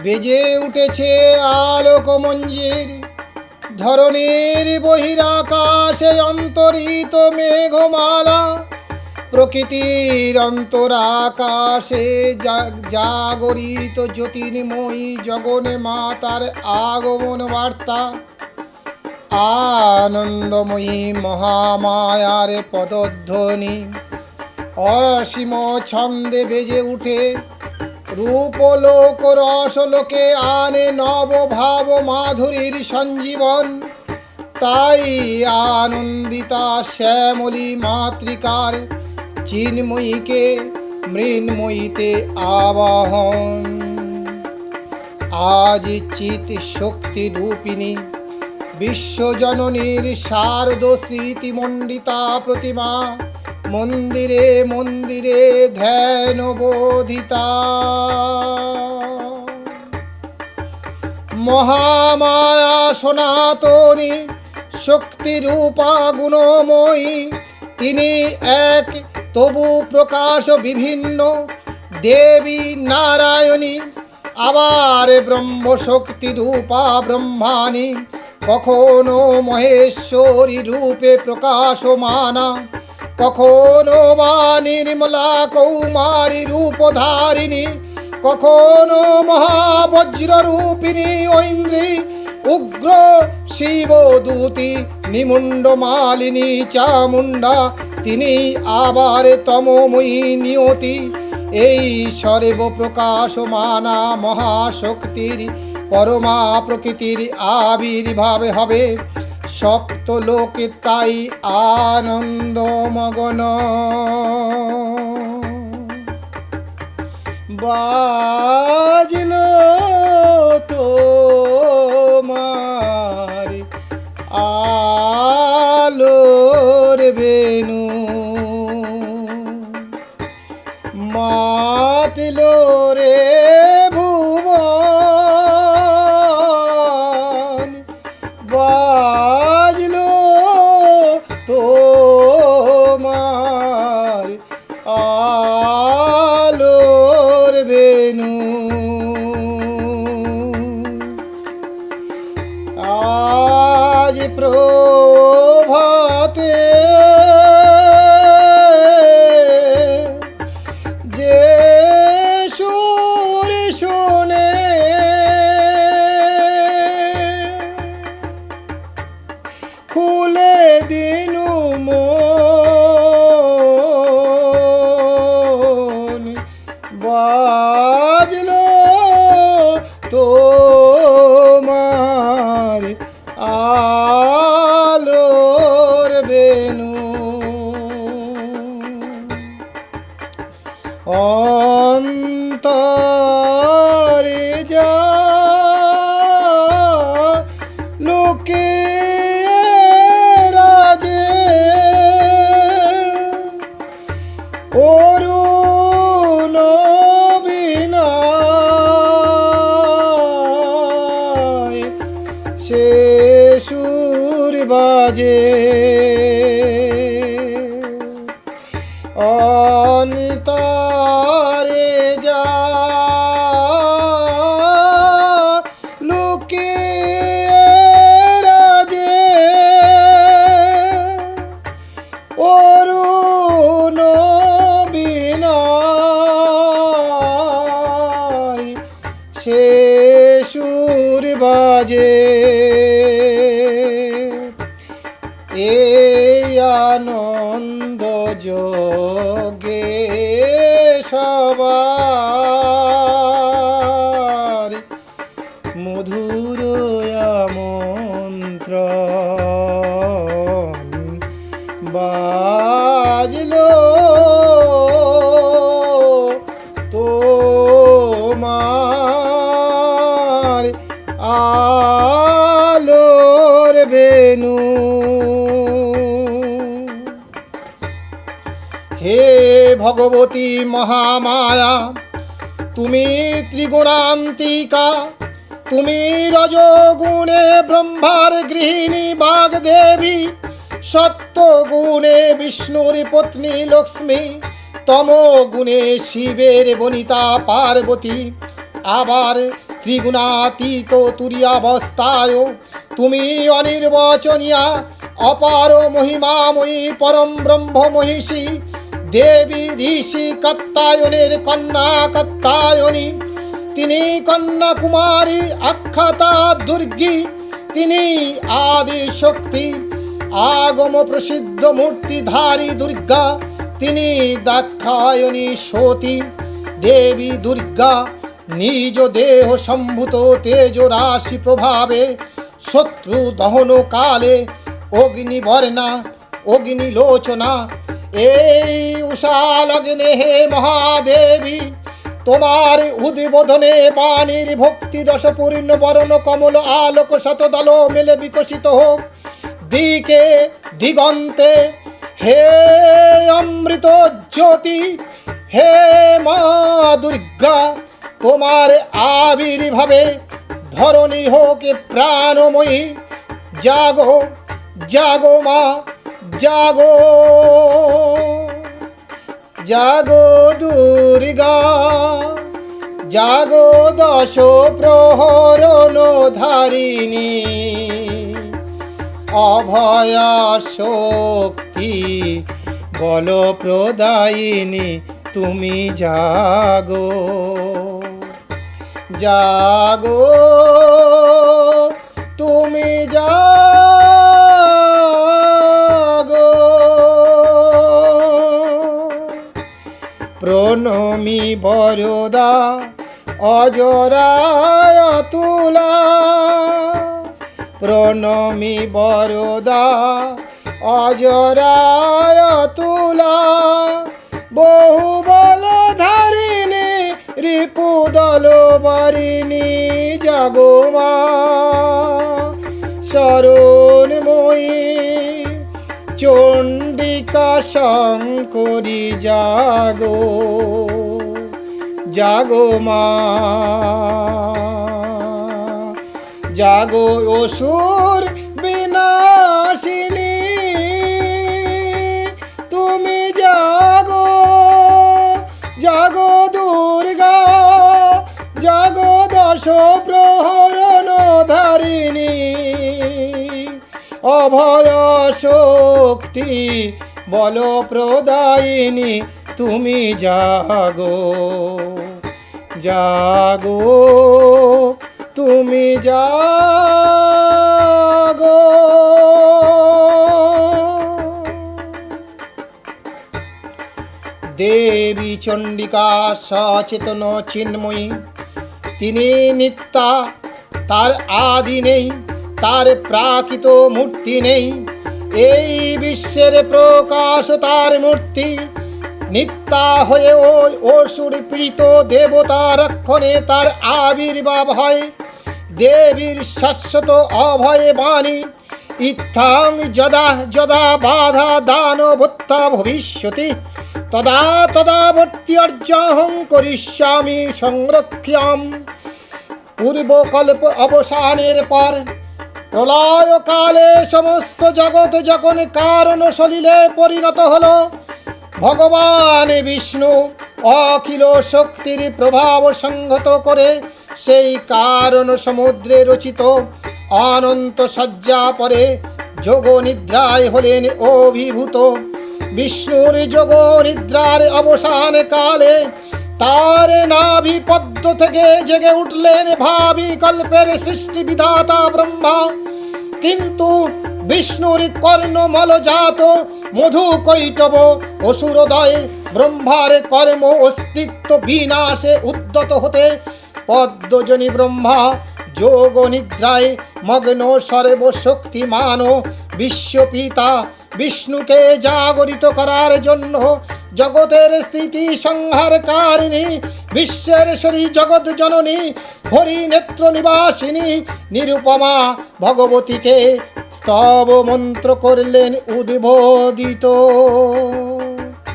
বেজে উঠেছে আলোকমঞ্জের, ধরণীর বহিরাকাশে অন্তরিত মেঘমালা, প্রকৃতির অন্তরাকাশে জাগরিত জ্যোতির্ময়ী জগনে মাতার আগমন বার্তা। আনন্দময়ী মহামায়ার পদধ্বনি অসীম ছন্দে বেজে উঠে রূপলোক রসলোকে আনে নবভাব মাধুরীর সঞ্জীবন। তাই আনন্দিতা শ্যামলী মাতৃকার চিন্ময়ীকে মৃন্ময়ীতে আবাহন। আজ চিৎ শক্তি রূপিণী বিশ্বজননীর শারদ স্মৃতিমণ্ডিতা প্রতিমা মন্দিরে মন্দিরে ধ্যান বোধিতা। মহামায়া সনাতনী শক্তিরূপা গুণময়ী, তিনি এক তবু প্রকাশ বিভিন্ন। দেবী নারায়ণী আবার ব্রহ্মশক্তি রূপা ব্রহ্মাণী, কখনো মহেশ্বরী রূপে প্রকাশমানা, কখনো মা নির্মলা কৌমারী রূপধারিণী, কখনো মহাবজ্র রূপিণী ঐন্দ্রী, উগ্র শিবদূতি নিমুণ্ড মালিনী চামুণ্ডা, তিনি আবার তমময়ী নিয়তি। এই সর্বপ্রকাশমানা মহাশক্তির পরমা প্রকৃতির আবির্ভাবে হবে সপ্তলোকে, তাই আনন্দ মগন। বাজলো তোমার আলোর বেনু, মাতলো রে ভুবন, বাজলো তোমার আলোর বেনু। আজ প্রভাতে যে সুর শুনে খুলে দিনু মন, বাজলো তোমার আলোর বেনু। অন্তরে যা লোকে রাজে, অরুণ বিনায় সে সুর বাজে। অন্তরে যা লোকে রাজে, অরুণ বিনায় সে সুর বাজে। এই আনন্দ যোগে সবার মধুর আমন্ত্রণ, বাজলো তোমার আলোর বেনু। হে ভগবতী মহামায়া, তুমি ত্রিগুণান্তিকা, তুমি রজগুণে ব্রহ্মার গৃহিণী বাগদেবী, সত্যগুণে বিষ্ণুর পত্নী লক্ষ্মী, তমগুণে শিবের বনিতা পার্বতী, আবার ত্রিগুণাতীত তুরীয়াবস্থায় তুমি অনির্বচনীয়া অপার মহিমাময়ী পরম ব্রহ্ম মহিষী দেবী ঋষি কাত্যায়নের কন্যা কাত্যায়নী। তিনি কন্যা কুমারী আখ্যাতা দুর্গী, তিনি আদি শক্তি আগম প্রসিদ্ধ মূর্তিধারী দুর্গা, তিনি দাক্ষায়ণী সতী। দেবী দুর্গা নিজ দেহ সম্ভূত তেজ রাশি প্রভাবে শত্রু দহন কালে অগ্নিবর্ণা অগ্নিলোচনা। এই উষা লগ্নে হে মহাদেবী, তোমার উদ্বোধনে বাণীর ভক্তি রসপূর্ণ বরণ কমল আলোক শতদল মেলে বিকশিত হোক দিকে দিগন্তে। হে অমৃত জ্যোতি, হে মা দুর্গা, তোমার আবির্ভাবে ধরণী হোক প্রাণময়ী। জাগো জাগো মা জাগো, জাগো দুর্গা, জাগো দশ প্রহরণ ধারিণী। অভয়া শক্তি বল প্রদায়িনী, তুমি জাগো জাগো, তুমি জাগো। প্রণমি বরদা অজরায় তুলা, প্রণমি বরদা অজরায় তুলা। বহু বল ধারিণী রিপুদল বারিণী, জাগো মা শরণময়ী। চণ্ডিকা শঙ্করী জাগো, জাগো মা জাগো। অসুর বিনাশিনী তুমি জাগো, জাগো দুর্গা, জাগো দশ প্রহরণ ধারিণী। অভয় শক্তি বল প্রদায়িনী, তুমি জাগো জাগো, তুমি জাগো। দেবী চণ্ডিকা সচেতন চিন্ময়ী, তিনি নিত্যা, তার আদি নেই, তার প্রাকৃত মূর্তি নেই। এই বিশ্বের প্রকাশ তার মূর্তি। নিত্যা হয়ে ওই অসুর পীড়িত দেবতা রক্ষণে তার আবির্ভাব হয়। দেবীর শাশ্বত অভয়ে বাণী, ইত্থাং যদা যদা বাধা দানভূত্তা ভবিষ্যতি তদা তদাবর্ত্যর্যহং করিষ্যামি সংরক্ষ্যাম। পূর্বকল্প অবসানের পর প্রলয়কালে সমস্ত জগৎ যখন কারণ সলিলে পরিণত হল, ভগবান বিষ্ণু অখিল শক্তির প্রভাব সংহত করে সেই কারণ সমুদ্রে রচিত অনন্ত সজ্জা পরে যোগ নিদ্রায় হলেন অভিভূত। বিষ্ণুর যোগ নিদ্রার অবসান কালে তার নাভি পদ্ম থেকে জেগে উঠলেন ভাবি কল্পের সৃষ্টি বিধাতা ব্রহ্মা। কিন্তু বিষ্ণুর কর্ণমলজাত মধু কৈটব অসুরোদয়ে ব্রহ্মার কর্ম অস্তিত্ব বিনাশে উদ্যত হতে পদ্মজনী ব্রহ্মা যোগ নিদ্রায় মগ্ন সর্বশক্তিমান বিশ্বপিতা বিষ্ণুকে জাগরিত করার জন্য জগতের স্থিতি সংহারকারিণী বিশ্বেশ্বরী জগৎ জননী হরি নেত্র নিবাসিনী নিরুপমা ভগবতীকে স্তব মন্ত্র করলেন উদ্বোধিত।